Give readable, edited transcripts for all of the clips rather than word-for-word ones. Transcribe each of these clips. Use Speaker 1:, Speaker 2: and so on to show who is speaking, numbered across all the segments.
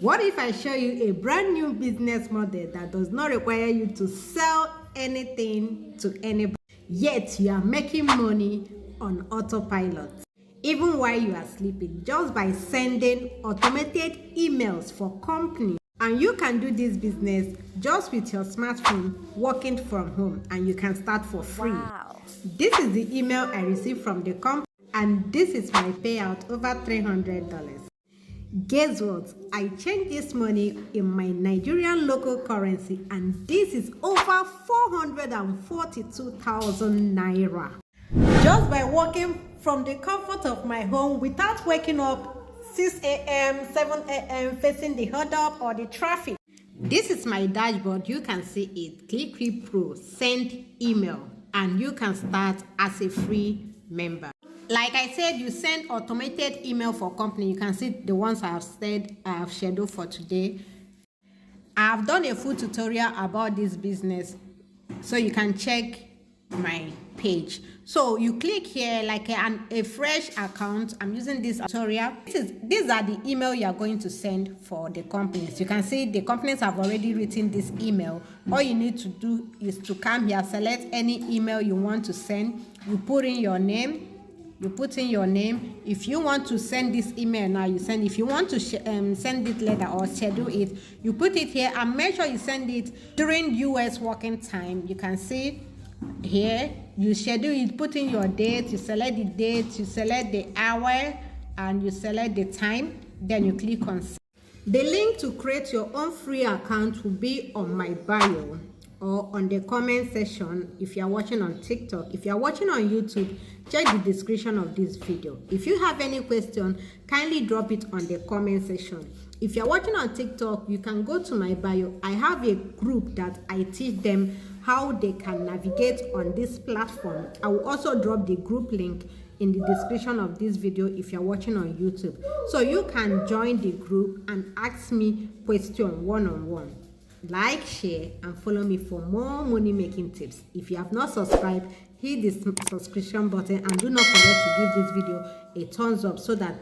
Speaker 1: What if I show you a brand new business model that does not require you to sell anything to anybody, yet you are making money on autopilot, even while you are sleeping, just by sending automated emails for companies? And you can do this business just with your smartphone, working from home, and you can start for free.
Speaker 2: Wow.
Speaker 1: This is the email I received from the company, and this is my payout, over $300. Guess what? I changed this money in my Nigerian local currency, and this is over 442,000 naira. Just by working from the comfort of my home without waking up 6 a.m., 7 a.m., facing the hold up or the traffic. This is my dashboard. You can see it. Cliqly Pro, send email, and you can start as a free member. Like I said, you send automated email for company. You can see the ones I have scheduled for today. I have done a full tutorial about this business, so you can check my page. So you click here like a fresh account. I'm using this tutorial. These are the email you are going to send for the companies. You can see the companies have already written this email. All you need to do is to come here, select any email you want to send. You put in your name. If you want to send this email now, you send. If you want to send it later or schedule it, you put it here, and make sure you send it during US working time. You can see here, you schedule it, put in your date, you select the date, you select the hour, and you select the time. Then you click on send. The link to create your own free account will be on my bio or on the comment section if you are watching on TikTok. If you are watching on YouTube, check the description of this video. If you have any question, kindly drop it on the comment section. If you are watching on TikTok, you can go to my bio. I have a group that I teach them how they can navigate on this platform. I will also drop the group link in the description of this video if you're watching on YouTube, so you can join the group and ask me question one-on-one. Like, share, and follow me for more money making tips. If you have not subscribed, hit the subscription button, and do not forget to give this video a thumbs up so that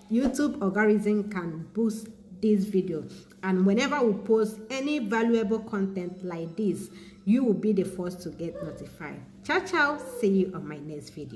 Speaker 1: YouTube algorithm can boost this video, and whenever we post any valuable content like this, you will be the first to get notified. Ciao, see you on my next video.